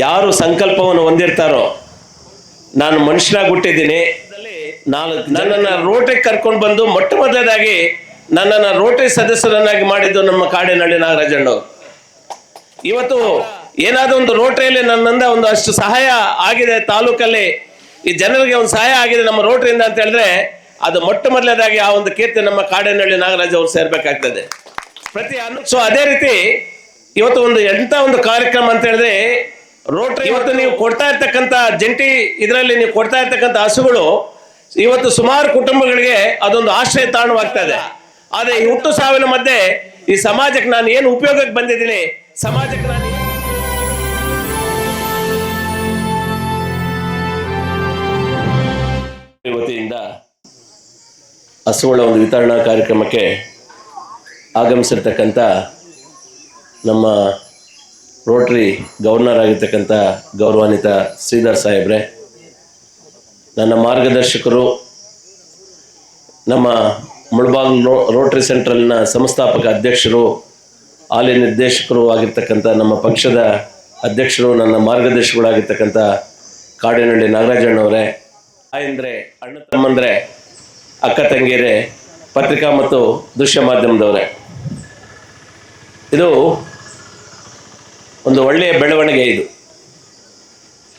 ಯಾರು ಸಂಕಲ್ಪವನ್ನು ಹೊಂದಿರ್ತಾರೋ ನಾನು ಮನುಷ್ಯನಾಗಿ ಹುಟ್ಟಿದ್ದೀನಿ, ನನ್ನನ್ನು ರೋಟರಿ ಕರ್ಕೊಂಡು ಬಂದು ಮೊಟ್ಟ ಮೊದಲನೇದಾಗಿ ನನ್ನನ್ನು ರೋಟರಿ ಸದಸ್ಯರನ್ನಾಗಿ ಮಾಡಿದ್ದು ನಮ್ಮ ಕಾಡೇನಹಳ್ಳಿ ನಾಗರಾಜಣ್ಣವರು. ಇವತ್ತು ಏನಾದರೂ ಒಂದು ರೋಟರಿಯಲ್ಲಿ ನನ್ನಿಂದ ಒಂದು ಅಷ್ಟು ಸಹಾಯ ಆಗಿದೆ, ತಾಲೂಕಲ್ಲಿ ಈ ಜನರಿಗೆ ಒಂದು ಸಹಾಯ ಆಗಿದೆ ನಮ್ಮ ರೋಟರಿಯಿಂದ ಅಂತ ಹೇಳಿದ್ರೆ ಅದು ಮೊಟ್ಟ ಮೊದಲನೇದಾಗಿ ಆ ಒಂದು ಕೀರ್ತಿ ನಮ್ಮ ಕಾಡೇನಹಳ್ಳಿ ನಾಗರಾಜ್ ಅವರು ಸೇರ್ಬೇಕಾಗ್ತದೆ. ಸೊ ಅದೇ ರೀತಿ ಇವತ್ತು ಎಂಥ ಒಂದು ಕಾರ್ಯಕ್ರಮ ಅಂತ ಹೇಳಿದ್ರೆ ರೋಟರಿ ಇವತ್ತು ನೀವು ಕೊಡ್ತಾ ಇರ್ತಕ್ಕಂಥ ಜಂಟಿ ಇದರಲ್ಲಿ ನೀವು ಕೊಡ್ತಾ ಇರ್ತಕ್ಕಂಥ ಹಸುಗಳು ಇವತ್ತು ಸುಮಾರು ಕುಟುಂಬಗಳಿಗೆ ಅದೊಂದು ಆಶ್ರಯ ತಾಣವಾಗ್ತಾ ಇದೆ. ಆದರೆ ಈ ಹುಟ್ಟು ಸಾವಿನ ಮಧ್ಯೆ ಈ ಸಮಾಜಕ್ಕೆ ನಾನು ಏನು ಉಪಯೋಗಕ್ಕೆ ಬಂದಿದ್ದೀನಿ, ಸಮಾಜಕ್ಕೆ ನಾನು ವತಿಯಿಂದ ಹಸುಗಳ ಒಂದು ವಿತರಣಾ ಕಾರ್ಯಕ್ರಮಕ್ಕೆ ಆಗಮಿಸಿರ್ತಕ್ಕಂಥ ನಮ್ಮ ರೋಟರಿ ಗವರ್ನರ್ ಆಗಿರ್ತಕ್ಕಂಥ ಗೌರವಾನ್ವಿತ ಶ್ರೀಧರ್ ಸಾಹೇಬ್ರೆ, ನನ್ನ ಮಾರ್ಗದರ್ಶಕರು, ನಮ್ಮ ಮುಳಬಾಗಿಲು ರೋಟರಿ ಸೆಂಟ್ರಲ್ನ ಸಂಸ್ಥಾಪಕ ಅಧ್ಯಕ್ಷರು, ಹಾಲಿ ನಿರ್ದೇಶಕರು ಆಗಿರ್ತಕ್ಕಂಥ ನಮ್ಮ ಪಕ್ಷದ ಅಧ್ಯಕ್ಷರು, ನನ್ನ ಮಾರ್ಗದರ್ಶಕರಾಗಿರ್ತಕ್ಕಂಥ ಕಾಡೇನಹಳ್ಳಿ ನಾಗರಾಜಣ್ಣವರೇ, ತಾಯಂದ್ರೆ, ಅಣ್ಣ ತಮ್ಮಂದ್ರೆ, ಅಕ್ಕ ತಂಗಿಯರೇ, ಪತ್ರಿಕಾ ಮತ್ತು ದೃಶ್ಯ ಮಾಧ್ಯಮದವರೇ, ಇದು ಒಂದು ಒಳ್ಳೆಯ ಬೆಳವಣಿಗೆ. ಇದು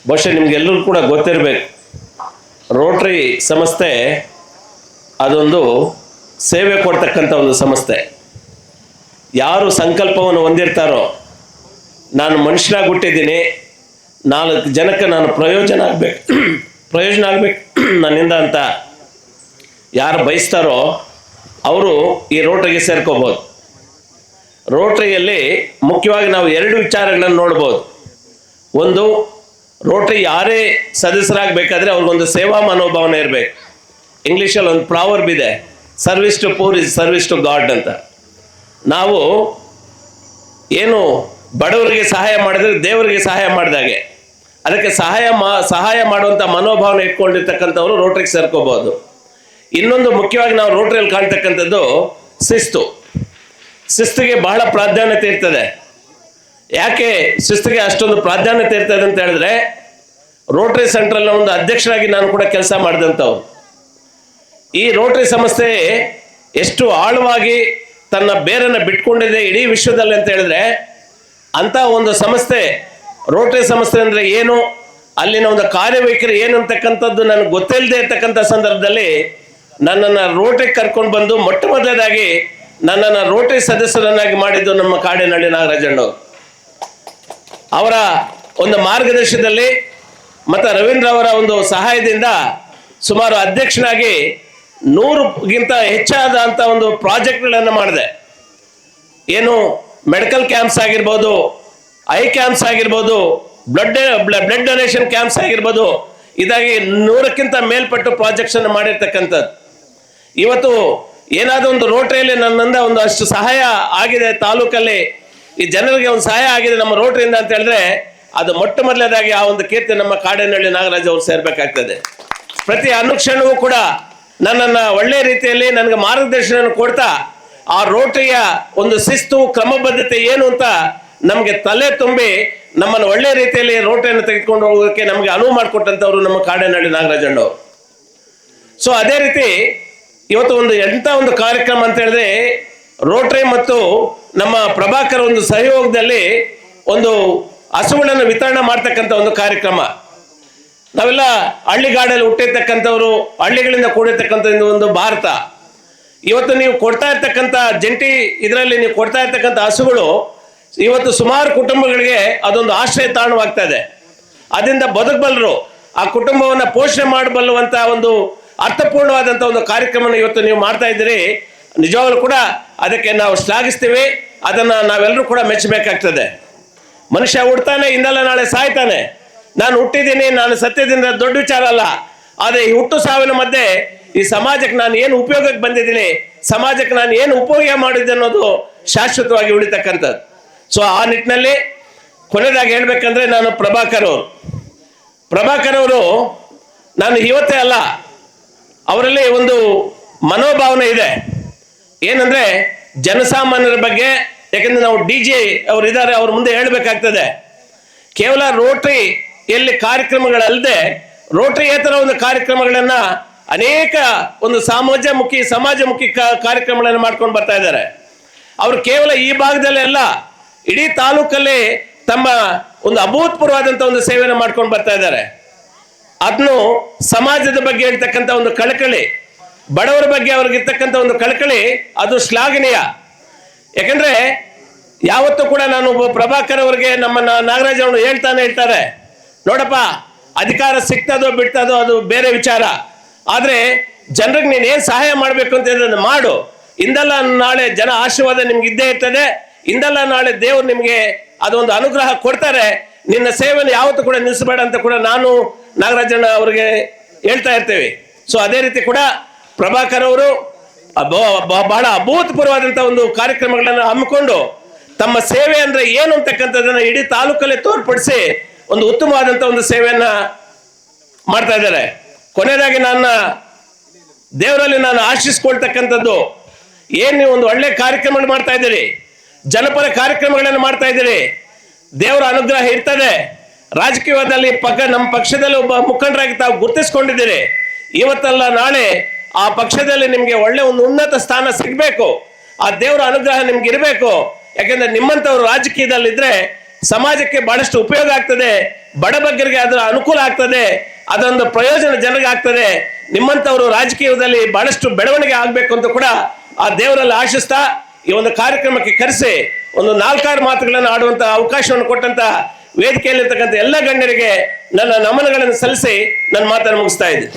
ಬಹುಶಃ ನಿಮಗೆಲ್ಲರೂ ಕೂಡ ಗೊತ್ತಿರಬೇಕು, ರೋಟರಿ ಸಂಸ್ಥೆ ಅದೊಂದು ಸೇವೆ ಕೊಡ್ತಕ್ಕಂಥ ಒಂದು ಸಂಸ್ಥೆ. ಯಾರು ಸಂಕಲ್ಪವನ್ನು ಹೊಂದಿರ್ತಾರೋ ನಾನು ಮನುಷ್ಯನಾಗಿ ಹುಟ್ಟಿದ್ದೀನಿ, 4 ಜನಕ್ಕೆ ನಾನು ಪ್ರಯೋಜನ ಆಗಬೇಕು ನನ್ನಿಂದ ಅಂತ ಯಾರು ಬಯಸ್ತಾರೋ ಅವರು ಈ ರೋಟರಿಗೆ ಸೇರ್ಕೋಬೋದು. ರೋಟರಿಯಲ್ಲಿ ಮುಖ್ಯವಾಗಿ ನಾವು 2 ವಿಚಾರಗಳನ್ನು ನೋಡ್ಬೋದು. ಒಂದು, ರೋಟರಿ ಯಾರೇ ಸದಸ್ಯರಾಗಬೇಕಾದ್ರೆ ಅವ್ರಿಗೊಂದು ಸೇವಾ ಮನೋಭಾವನೆ ಇರಬೇಕು. ಇಂಗ್ಲೀಷಲ್ಲಿ ಒಂದು ಪ್ರಾವರ್ಬ್ ಇದೆ, service to poor is service to god ಅಂತ. ನಾವು ಏನು ಬಡವರಿಗೆ ಸಹಾಯ ಮಾಡಿದ್ರೆ ದೇವರಿಗೆ ಸಹಾಯ ಮಾಡಿದಾಗೆ. ಅದಕ್ಕೆ ಸಹಾಯ ಮಾಡುವಂಥ ಮನೋಭಾವನೆ ಇಟ್ಕೊಂಡಿರ್ತಕ್ಕಂಥವ್ರು ರೋಟರಿಗೆ ಸೇರ್ಕೋಬೋದು. ಇನ್ನೊಂದು ಮುಖ್ಯವಾಗಿ ನಾವು ರೋಟರಿಯಲ್ಲಿ ಕಾಣ್ತಕ್ಕಂಥದ್ದು ಶಿಸ್ತಿಗೆ ಬಹಳ ಪ್ರಾಧಾನ್ಯತೆ ಇರ್ತದೆ. ಯಾಕೆ ಶಿಸ್ತಿಗೆ ಅಷ್ಟೊಂದು ಪ್ರಾಧಾನ್ಯತೆ ಇರ್ತದೆ ಅಂತ ಹೇಳಿದ್ರೆ, ರೋಟರಿ ಸೆಂಟ್ರಲ್ನ ಒಂದು ಅಧ್ಯಕ್ಷರಾಗಿ ನಾನು ಕೂಡ ಕೆಲಸ ಮಾಡಿದಂಥವ್ರು. ಈ ರೋಟರಿ ಸಂಸ್ಥೆ ಎಷ್ಟು ಆಳವಾಗಿ ತನ್ನ ಬೇರನ್ನು ಬಿಟ್ಕೊಂಡಿದೆ ಇಡೀ ವಿಶ್ವದಲ್ಲಿ ಅಂತ ಹೇಳಿದ್ರೆ, ಅಂಥ ಒಂದು ಸಂಸ್ಥೆ ರೋಟರಿ ಸಂಸ್ಥೆ ಅಂದರೆ ಏನು, ಅಲ್ಲಿನ ಒಂದು ಕಾರ್ಯವೈಖರಿ ಏನು ಅಂತಕ್ಕಂಥದ್ದು ನನಗೆ ಗೊತ್ತಿಲ್ಲದೆ ಇರ್ತಕ್ಕಂಥ ಸಂದರ್ಭದಲ್ಲಿ ನನ್ನನ್ನು ರೋಟರಿಗೆ ಕರ್ಕೊಂಡು ಬಂದು ಮೊಟ್ಟ ಮೊದಲನೇದಾಗಿ ನನ್ನನ್ನು ರೋಟರಿ ಸದಸ್ಯರನ್ನಾಗಿ ಮಾಡಿದ್ದು ನಮ್ಮ ಕಾಡೇನಹಳ್ಳಿ ನಾಗರಾಜಣ್ಣವರು. ಅವರ ಒಂದು ಮಾರ್ಗದರ್ಶನದಲ್ಲಿ ಮತ್ತು ರವೀಂದ್ರ ಅವರ ಒಂದು ಸಹಾಯದಿಂದ ಸುಮಾರು ಅಧ್ಯಕ್ಷನಾಗಿ 100ಗಿಂತ ಹೆಚ್ಚಾದಂಥ ಒಂದು ಪ್ರಾಜೆಕ್ಟ್ಗಳನ್ನು ಮಾಡಿದೆ. ಏನು ಮೆಡಿಕಲ್ ಕ್ಯಾಂಪ್ಸ್ ಆಗಿರ್ಬೋದು, ಐ ಕ್ಯಾಂಪ್ಸ್ ಆಗಿರ್ಬೋದು, ಬ್ಲಡ್ ಡೊನೇಷನ್ ಕ್ಯಾಂಪ್ಸ್ ಆಗಿರ್ಬೋದು, ಇದಾಗಿ 100ಕ್ಕಿಂತ ಮೇಲ್ಪಟ್ಟು ಪ್ರಾಜೆಕ್ಟ್ಸನ್ನು ಮಾಡಿರ್ತಕ್ಕಂಥದ್ದು. ಇವತ್ತು ಏನಾದರೂ ಒಂದು ರೋಟರಿಯಲ್ಲಿ ನನ್ನಿಂದ ಒಂದು ಅಷ್ಟು ಸಹಾಯ ಆಗಿದೆ, ತಾಲೂಕಲ್ಲಿ ಈ ಜನರಿಗೆ ಒಂದು ಸಹಾಯ ಆಗಿದೆ ನಮ್ಮ ರೋಟರಿಯಿಂದ ಅಂತ ಹೇಳಿದ್ರೆ ಅದು ಮೊಟ್ಟ ಮೊದಲನೇದಾಗಿ ಆ ಒಂದು ಕೀರ್ತಿ ನಮ್ಮ ಕಾಡೇನಹಳ್ಳಿ ನಾಗರಾಜ್ ಅವರು ಸೇರ್ಬೇಕಾಗ್ತದೆ. ಪ್ರತಿ ಅನುಕ್ಷಣವೂ ಕೂಡ ನನ್ನನ್ನು ಒಳ್ಳೆಯ ರೀತಿಯಲ್ಲಿ ನನಗೆ ಮಾರ್ಗದರ್ಶನ ಕೊಡ್ತಾ ಆ ರೋಟರಿಯ ಒಂದು ಶಿಸ್ತು ಕ್ರಮಬದ್ಧತೆ ಏನು ಅಂತ ನಮಗೆ ತಲೆ ತುಂಬಿ ನಮ್ಮನ್ನು ಒಳ್ಳೆಯ ರೀತಿಯಲ್ಲಿ ರೋಟರಿಯನ್ನು ತೆಗೆದುಕೊಂಡು ಹೋಗೋಕ್ಕೆ ನಮಗೆ ಅನುವು ಮಾಡಿಕೊಟ್ಟಂಥವ್ರು ನಮ್ಮ ಕಾಡೇನಹಳ್ಳಿ ನಾಗರಾಜಣ್ಣವರು. ಸೊ ಅದೇ ರೀತಿ ಇವತ್ತು ಎಂಥ ಒಂದು ಕಾರ್ಯಕ್ರಮ ಅಂತ ಹೇಳಿದ್ರೆ ರೋಟರಿ ಮತ್ತು ನಮ್ಮ ಪ್ರಭಾಕರ್ ಒಂದು ಸಹಯೋಗದಲ್ಲಿ ಒಂದು ಹಸುಗಳನ್ನು ವಿತರಣೆ ಮಾಡ್ತಕ್ಕಂಥ ಒಂದು ಕಾರ್ಯಕ್ರಮ. ನಾವೆಲ್ಲ ಹಳ್ಳಿಗಾಡಲ್ಲಿ ಹುಟ್ಟಿರ್ತಕ್ಕಂಥವ್ರು, ಹಳ್ಳಿಗಳಿಂದ ಕೂಡಿರ್ತಕ್ಕಂಥ ಒಂದು ಭಾರತ. ಇವತ್ತು ನೀವು ಕೊಡ್ತಾ ಇರ್ತಕ್ಕಂಥ ಜಂಟಿ ಇದರಲ್ಲಿ ನೀವು ಕೊಡ್ತಾ ಇರ್ತಕ್ಕಂಥ ಹಸುಗಳು ಇವತ್ತು ಸುಮಾರು ಕುಟುಂಬಗಳಿಗೆ ಅದೊಂದು ಆಶ್ರಯ ತಾಣವಾಗ್ತಾ ಇದೆ. ಅದರಿಂದ ಬದುಕಬಲ್ಲರು, ಆ ಕುಟುಂಬವನ್ನು ಪೋಷಣೆ ಮಾಡಬಲ್ಲುವಂಥ ಒಂದು ಅರ್ಥಪೂರ್ಣವಾದಂಥ ಒಂದು ಕಾರ್ಯಕ್ರಮನ ಇವತ್ತು ನೀವು ಮಾಡ್ತಾ ಇದ್ದೀರಿ. ನಿಜವಾಗ್ಲೂ ಕೂಡ ಅದಕ್ಕೆ ನಾವು ಶ್ಲಾಘಿಸ್ತೀವಿ. ಅದನ್ನು ನಾವೆಲ್ಲರೂ ಕೂಡ ಮೆಚ್ಚಬೇಕಾಗ್ತದೆ. ಮನುಷ್ಯ ಹುಡ್ತಾನೆ, ಇಂದಲ್ಲ ನಾಳೆ ಸಾಯ್ತಾನೆ. ನಾನು ಹುಟ್ಟಿದ್ದೀನಿ, ನಾನು ಸತ್ಯದಿಂದ ದೊಡ್ಡ ವಿಚಾರ ಅಲ್ಲ. ಆದರೆ ಈ ಹುಟ್ಟು ಸಾವಿನ ಮಧ್ಯೆ ಈ ಸಮಾಜಕ್ಕೆ ನಾನು ಏನು ಉಪಯೋಗಕ್ಕೆ ಬಂದಿದ್ದೀನಿ, ಸಮಾಜಕ್ಕೆ ನಾನು ಏನು ಉಪಯೋಗ ಮಾಡಿದ್ದೆ ಅನ್ನೋದು ಶಾಶ್ವತವಾಗಿ ಉಳಿತಕ್ಕಂಥದ್ದು. ಸೊ ಆ ನಿಟ್ಟಿನಲ್ಲಿ ಕೊನೆಯದಾಗಿ ಹೇಳ್ಬೇಕಂದ್ರೆ ನಾನು ಪ್ರಭಾಕರ್ ಅವರು ನಾನು ಇವತ್ತೇ ಅಲ್ಲ, ಅವರಲ್ಲಿ ಒಂದು ಮನೋಭಾವನೆ ಇದೆ. ಏನಂದ್ರೆ ಜನಸಾಮಾನ್ಯರ ಬಗ್ಗೆ, ಯಾಕಂದ್ರೆ ನಾವು DJ ಅವರು ಇದ್ದಾರೆ, ಅವ್ರ ಮುಂದೆ ಹೇಳಬೇಕಾಗ್ತದೆ. ಕೇವಲ ರೋಟರಿಯಲ್ಲಿ ಕಾರ್ಯಕ್ರಮಗಳಲ್ಲದೆ ರೋಟರಿಯೇತರ ಒಂದು ಕಾರ್ಯಕ್ರಮಗಳನ್ನ ಅನೇಕ ಒಂದು ಸಮಾಜಮುಖಿ ಕಾರ್ಯಕ್ರಮಗಳನ್ನು ಮಾಡ್ಕೊಂಡು ಬರ್ತಾ ಇದ್ದಾರೆ. ಅವರು ಕೇವಲ ಈ ಭಾಗದಲ್ಲೆಲ್ಲ ಇಡೀ ತಾಲೂಕಲ್ಲಿ ತಮ್ಮ ಒಂದು ಅಭೂತಪೂರ್ವವಾದಂಥ ಒಂದು ಸೇವೆಯನ್ನು ಮಾಡ್ಕೊಂಡು ಬರ್ತಾ ಇದ್ದಾರೆ. ಅದನ್ನು ಸಮಾಜದ ಬಗ್ಗೆ ಹೇಳ್ತಕ್ಕಂಥ ಒಂದು ಕಳಕಳಿ, ಬಡವರ ಬಗ್ಗೆ ಅವ್ರಿಗಿರ್ತಕ್ಕಂಥ ಒಂದು ಕಳಕಳಿ ಅದು ಶ್ಲಾಘನೀಯ. ಯಾಕಂದ್ರೆ ಯಾವತ್ತೂ ಕೂಡ ನಾನು ಪ್ರಭಾಕರ್ ಅವರಿಗೆ ನಮ್ಮ ನಾಗರಾಜ್ ಅವರು ಹೇಳ್ತಾರೆ, ನೋಡಪ್ಪ ಅಧಿಕಾರ ಸಿಗ್ತದೋ ಬಿಡ್ತದೋ ಅದು ಬೇರೆ ವಿಚಾರ, ಆದ್ರೆ ಜನರಿಗೆ ನೀನು ಏನು ಸಹಾಯ ಮಾಡಬೇಕು ಅಂತ ಹೇಳಿದ್ರೆ ಮಾಡು. ಇಂದಲ್ಲ ನಾಳೆ ಜನ ಆಶೀರ್ವಾದ ನಿಮ್ಗೆ ಇದ್ದೇ ಇರ್ತದೆ, ಇಂದಲ್ಲ ನಾಳೆ ದೇವರು ನಿಮಗೆ ಅದೊಂದು ಅನುಗ್ರಹ ಕೊಡ್ತಾರೆ. ನಿನ್ನ ಸೇವೆಯನ್ನು ಯಾವತ್ತೂ ಕೂಡ ನಿಲ್ಲಿಸಬೇಡ ಅಂತ ಕೂಡ ನಾನು ನಾಗರಾಜಣ್ಣ ಅವರಿಗೆ ಹೇಳ್ತಾ ಇರ್ತೇವೆ. ಸೊ ಅದೇ ರೀತಿ ಕೂಡ ಪ್ರಭಾಕರ್ ಅವರು ಬಹಳ ಅಭೂತಪೂರ್ವವಾದಂಥ ಒಂದು ಕಾರ್ಯಕ್ರಮಗಳನ್ನು ಹಮ್ಮಿಕೊಂಡು ತಮ್ಮ ಸೇವೆ ಅಂದ್ರೆ ಏನು ಅಂತಕ್ಕಂಥದ್ದನ್ನ ಇಡೀ ತಾಲೂಕಲ್ಲಿ ತೋರ್ಪಡಿಸಿ ಒಂದು ಉತ್ತಮವಾದಂಥ ಒಂದು ಸೇವೆಯನ್ನ ಮಾಡ್ತಾ ಇದ್ದಾರೆ. ಕೊನೆಯದಾಗಿ ದೇವರಲ್ಲಿ ನಾನು ಆಶಿಸ್ಕೊಳ್ತಕ್ಕಂಥದ್ದು, ಏನು ನೀವು ಒಂದು ಒಳ್ಳೆ ಕಾರ್ಯಕ್ರಮಗಳು ಮಾಡ್ತಾ ಇದ್ದೀರಿ, ಜನಪರ ಕಾರ್ಯಕ್ರಮಗಳನ್ನು ಮಾಡ್ತಾ ಇದ್ದೀರಿ, ದೇವರ ಅನುಗ್ರಹ ಇರ್ತದೆ. ರಾಜಕೀಯದಲ್ಲಿ ನಮ್ಮ ಪಕ್ಷದಲ್ಲಿ ಒಬ್ಬ ಮುಖಂಡರಾಗಿ ತಾವು ಗುರುತಿಸ್ಕೊಂಡಿದ್ದೀರಿ. ಇವತ್ತಲ್ಲ ನಾಳೆ ಆ ಪಕ್ಷದಲ್ಲಿ ನಿಮಗೆ ಒಳ್ಳೆ ಒಂದು ಉನ್ನತ ಸ್ಥಾನ ಸಿಗಬೇಕು, ಆ ದೇವರ ಅನುಗ್ರಹ ನಿಮ್ಗೆ ಇರಬೇಕು. ಯಾಕೆಂದ್ರೆ ನಿಮ್ಮಂಥವ್ರು ರಾಜಕೀಯದಲ್ಲಿದ್ರೆ ಸಮಾಜಕ್ಕೆ ಬಹಳಷ್ಟು ಉಪಯೋಗ ಆಗ್ತದೆ, ಬಡಬಗ್ಗರಿಗೆ ಅದರ ಅನುಕೂಲ ಆಗ್ತದೆ, ಅದೊಂದು ಪ್ರಯೋಜನ ಜನರಿಗೆ ಆಗ್ತದೆ. ನಿಮ್ಮಂಥವ್ರು ರಾಜಕೀಯದಲ್ಲಿ ಬಹಳಷ್ಟು ಬೆಳವಣಿಗೆ ಆಗಬೇಕು ಅಂತ ಕೂಡ ಆ ದೇವರಲ್ಲಿ ಆಶಿಸ್ತಾ ಈ ಒಂದು ಕಾರ್ಯಕ್ರಮಕ್ಕೆ ಕರೆಸಿ ಒಂದು 4-6 ಮಾತುಗಳನ್ನು ಆಡುವಂತ ಅವಕಾಶವನ್ನು ಕೊಟ್ಟಂತ ವೇದಿಕೆಯಲ್ಲಿರ್ತಕ್ಕಂಥ ಎಲ್ಲ ಗಣ್ಯರಿಗೆ ನನ್ನ ನಮನಗಳನ್ನು ಸಲ್ಲಿಸಿ ನನ್ನ ಮಾತನ್ನು ಮುಗಿಸ್ತಾ ಇದ್ದೆ.